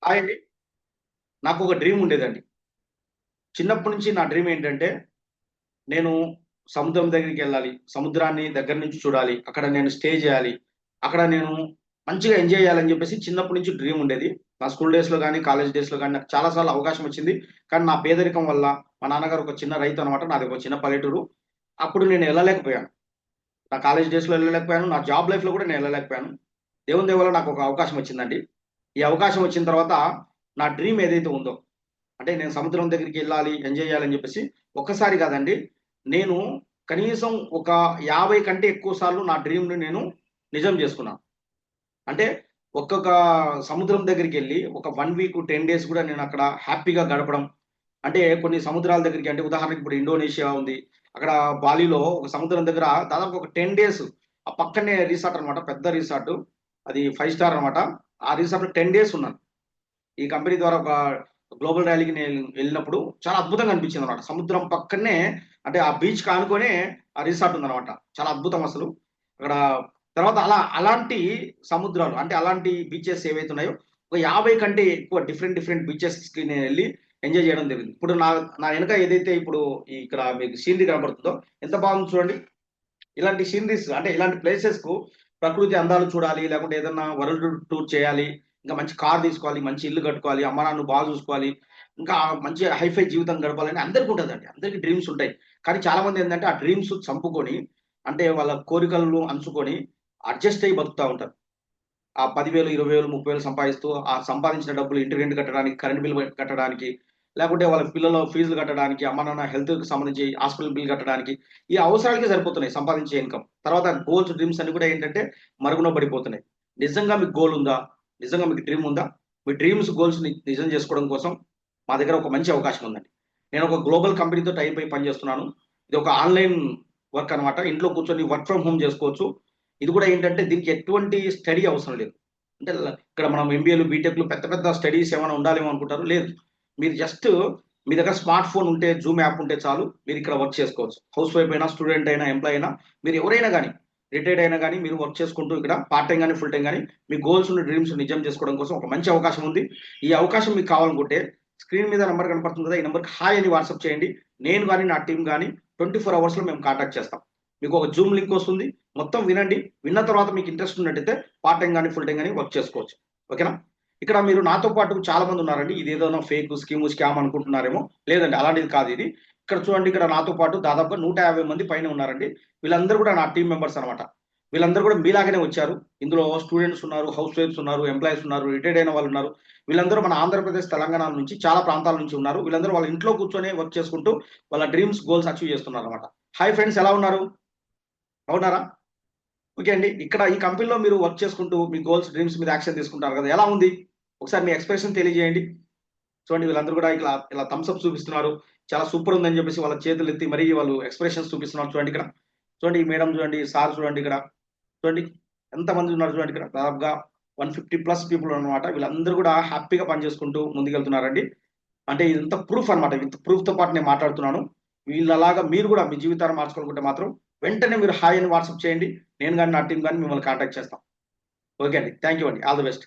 Hi అండి. నాకు ఒక డ్రీమ్ ఉండేదండి. చిన్నప్పటి నుంచి నా డ్రీమ్ ఏంటంటే, నేను సముద్రం దగ్గరికెళ్ళాలి. సముద్రాన్ని దగ్గర నుంచి చూడాలి. అక్కడ నేను స్టే చేయాలి. అక్కడ నేను మంచిగా ఎంజాయ్ చేయాలని చెప్పేసి చిన్నప్పటి నుంచి డ్రీమ్ ఉండేది. నా స్కూల్ డేస్‌లో గాని, కాలేజ్ డేస్‌లో గాని నాకు చాలా సార్లు అవకాశం వచ్చింది. కానీ నా పేదరికం వల్ల మా నాన్నగారు ఒక చిన్న రైతు అన్నమాట. నాది ఒక చిన్న పల్లెటూరు. అప్పుడు నేను ఎళ్ళలేకపోయాను. నా కాలేజ్ డేస్‌లో ఎళ్ళలేకపోయాను. నా జాబ్ లైఫ్‌లో కూడా నేను ఎళ్ళలేకపోయాను. దేవుని దయ వల్ల నాకు ఒక అవకాశం వచ్చిందండి. ఈ అవకాశం వచ్చిన తర్వాత నా డ్రీమ్ ఏదైతే ఉందో అంటే నేను సముద్రం దగ్గరికెళ్ళాలి, ఎంజాయ్ చేయాలని జెప్పేసి ఒక్కసారి గాదండి. నేను కనీసం ఒక 50 కంటే ఎక్కువ సార్లు నా డ్రీమ్‌ని నేను నిజం జేసుకున్నాను. అంటే ఒక్కొక్క సముద్రం దగ్గరికెళ్ళి ఒక 1 వీక్, 10 డేస్ గూడా నేనక్కడ హ్యాపీగా గడపడం. అంటే కొన్ని సముద్రాల దగ్గరికి అంటే ఉదాహరణకి ఇప్పుడు ఇండోనేషియా ఉంది. అక్కడ బాలీలో ఒక సముద్రం దగ్గర దాదాపు ఒక 10 డేస్ ఆ పక్కనే రిసార్ట్ అన్నమాట. పెద్ద రిసార్ట్. అది 5 స్టార్ అన్నమాట. ఆ రిసార్ట్‌లో 10 డేస్ ఉన్నాను. ఈ కంపెనీ ద్వారా ఒక గ్లోబల్ ర్యాలీకి నేను వెళ్ళినప్పుడు చాలా అద్భుతంగా అనిపించిందనమాట. సముద్రం పక్కనే అంటే ఆ బీచ్‌కి ఆనుకునే ఆ రిసార్ట్ ఉందనమాట. చాలా అద్భుతం అసలు. అక్కడ తర్వాత అలాంటి సముద్రాలు అంటే అలాంటి బీచెస్ ఏవైతే ఉన్నాయో ఒక 50 కంటే ఎక్కువ డిఫరెంట్ డిఫరెంట్ బీచెస్‌కి నేనెళ్ళి ఎంజాయ్ చేయడం జరిగింది. ఇప్పుడు నా నా ఎనక ఏదైతే ఇప్పుడు ఇక్కడ మీకు సీనరీ కనపడుతుందో ఎంత బాగుంది చూడండి. ఇలాంటి సీనరీస్ అంటే ఇలాంటి ప్లేసెస్‌కు ప్రకృతి అందాలు చూడాలి, లేకుంటే ఏదన్నా వరల్డ్ టూర్ చేయాలి, ఇంకా మంచి కార్ తీసుకోవాలి, మంచి ఇల్లు కట్టుకోవాలి, అమ్మా నాన్నను బాగా చూసుకోవాలి, ఇంకా మంచి హైఫై జీవితం గడపాలని అందరికి ఉంటదండి. అందరికి డ్రీమ్స్ ఉంటాయి. కానీ చాలామంది ఏందంటే ఆ డ్రీమ్స్ చంపుకొని అంటే వాళ్ళ కోరికలను అంచుకొని అడ్జస్ట్ అయ్యి బతుకుతా ఉంటారు. ఆ 10,000, 20,000, 30,000 సంపాదిస్తూ, ఆ సంపాదించిన డబ్బులు ఇంటి రెంట్ కట్టడానికి, కరెంట్ బిల్ కట్టడానికి, లేకుంటే వాళ్ళ పిల్లల ఫీజులు కట్టడానికి, అమ్మ, నాన్న హెల్త్‌కి సంబంధించి హాస్పిటల్ బిల్ కట్టడానికి, ఈ అవసరాలకే సరిపోతున్నాయి సంపాదించే ఇన్‌కమ్. తర్వాత గోల్స్, డ్రీమ్స్ అన్నీ కూడా ఏంటంటే మరుగున పడిపోతున్నాయి. నిజంగా మీకు గోల్ ఉందా? నిజంగా మీకు డ్రీమ్ ఉందా? మీ డ్రీమ్స్, గోల్స్‌ని నిజం చేసుకోవడం కోసం మా దగ్గర ఒక మంచి అవకాశం ఉందండి. నేను ఒక గ్లోబల్ కంపెనీతో టై అప్ అయి పనిచేస్తున్నాను. ఇది ఒక ఆన్‌లైన్ వర్క్ అన్నమాట. ఇంట్లో కూర్చొని వర్క్ ఫ్రమ్ హోమ్ చేసుకోవచ్చు. ఇది కూడా ఏంటంటే దీనికి ఎటువంటి స్టడీ అవసరం లేదు. అంటే ఇక్కడ మనం ఎంబీఏలు, బీటెక్‌లు పెద్ద పెద్ద స్టడీస్ ఏమైనా ఉండాలేమో అనుకుంటారు. లేదు. మీరు జస్ట్ మీ దగ్గర స్మార్ట్ ఫోన్ ఉంటే, జూమ్ యాప్ ఉంటే చాలు మీరిక్కడ వర్క్ చేసుకోవచ్చు. హౌస్ వైఫ్ అయినా, స్టూడెంట్ అయినా, ఎంప్లాయీ అయినా మీరు ఎవరైనా గాని, రిటైర్డ్ అయినా గాని మీరు వర్క్ చేసుకుంటూ ఇక్కడ పార్ట్ టైమ్ గాని, ఫుల్ టైమ్ గాని మీ గోల్స్‌ని, డ్రీమ్స్ నిజం చేసుకోవడం కోసం ఒక మంచి అవకాశం ఉంది. ఈ అవకాశం మీకు కావాలనుకుంటే స్క్రీన్ మీద నంబర్ కనపడుతుంది కదా! ఈ నంబర్‌కి హాయ్ అని వాట్సాప్ చేయండి. నేను గాని, నా టీమ్ గాని 24 అవర్స్‌లో మేము కాంటాక్ట్ చేస్తాం. మీకు ఒక జూమ్ లింక్ వస్తుంది. మొత్తం వినండి. విన్న తర్వాత మీకు ఇంట్రెస్ట్ ఉన్నట్టయితే పార్ట్ టైమ్ గాని, ఫుల్ టైమ్ గాని వర్క్ చేసుకోవచ్చు. ఓకేనా? ఇక్కడ మీరు నాతో పాటు చాలా మంది ఉన్నారండి. ఇదేదైనా ఫేక్ స్కీము, స్కామ్ అనుకుంటున్నారేమో. లేదండి అలాంటిది కాదు ఇది. ఇక్కడ చూడండి ఇక్కడ నాతో పాటు దాదాపుగా 150 మంది పైనే ఉన్నారండి. వీళ్ళందరూ కూడా నా టీమ్ మెంబర్స్ అన్నమాట. వీళ్ళందరూ కూడా మీలాగానే వచ్చారు. ఇందులో స్టూడెంట్స్ ఉన్నారు, హౌస్ వైఫ్స్ ఉన్నారు, ఎంప్లాయీస్ ఉన్నారు, రిటైర్డ్ అయిన వాళ్ళున్నారు. వీళ్ళందరూ మన ఆంధ్రప్రదేశ్, తెలంగాణ నుంచి చాలా ప్రాంతాల నుంచి ఉన్నారు. వీళ్ళందరూ వాళ్ళ ఇంట్లో కూర్చొనే వర్క్ చేసుకుంటూ వాళ్ళ డ్రీమ్స్, గోల్స్ అచీవ్ చేస్తున్నారన్నమాట. హాయ్ ఫ్రెండ్స్ ఎలా ఉన్నారు? బాగున్నారా? ఓకే అండి. ఇక్కడ ఈ కంపెనీలో మీరు వర్క్ చేసుకుంటూ మీ గోల్స్, డ్రీమ్స్ మీద యాక్షన్ తీసుకుంటారు కదా! ఎలా ఉంది? ఒకసారి మీ ఎక్స్‌ప్రెషన్ తెలియజేయండి. చూడండి వీళ్ళందరూ కూడా ఇలా ఇలా థమ్స్ అప్ చూపిస్తున్నారు. చాలా సూపర్ ఉందని చెప్పేసి వాళ్ళ చేతులెత్తి మరీ వాళ్ళు ఎక్స్‌ప్రెషన్స్ చూపిస్తున్నారు చూడండి ఇక్కడ. చూడండి ఈ మేడమ్ చూడండి, సార్ చూడండి ఇక్కడ. చూడండి ఎంతమంది ఉన్నారు చూడండి ఇక్కడ. దాదాపుగా 150 ప్లస్ పీపుల్ అన్నమాట. వీళ్ళందరూ కూడా హ్యాపీగా పని చేసుకుంటూ ముందుకెళ్తున్నారండి. అంటే ఇదంతా ప్రూఫ్ అన్నమాట. విత్ ప్రూఫ్‌తో పాటు నేను మాట్లాడుతున్నాను. వీళ్ళలాగా మీరు కూడా మీ జీవితాన్ని మార్చుకోవాలనుకుంటే మాత్రం వెంటనే మీరు హాయ్ అని వాట్సాప్ చేయండి. నేను గాని, నా టీమ్ గాని మిమ్మల్ని కాంటాక్ట్ చేస్తాం. ఓకే అండి. థాంక్ యూ అండి. All the best.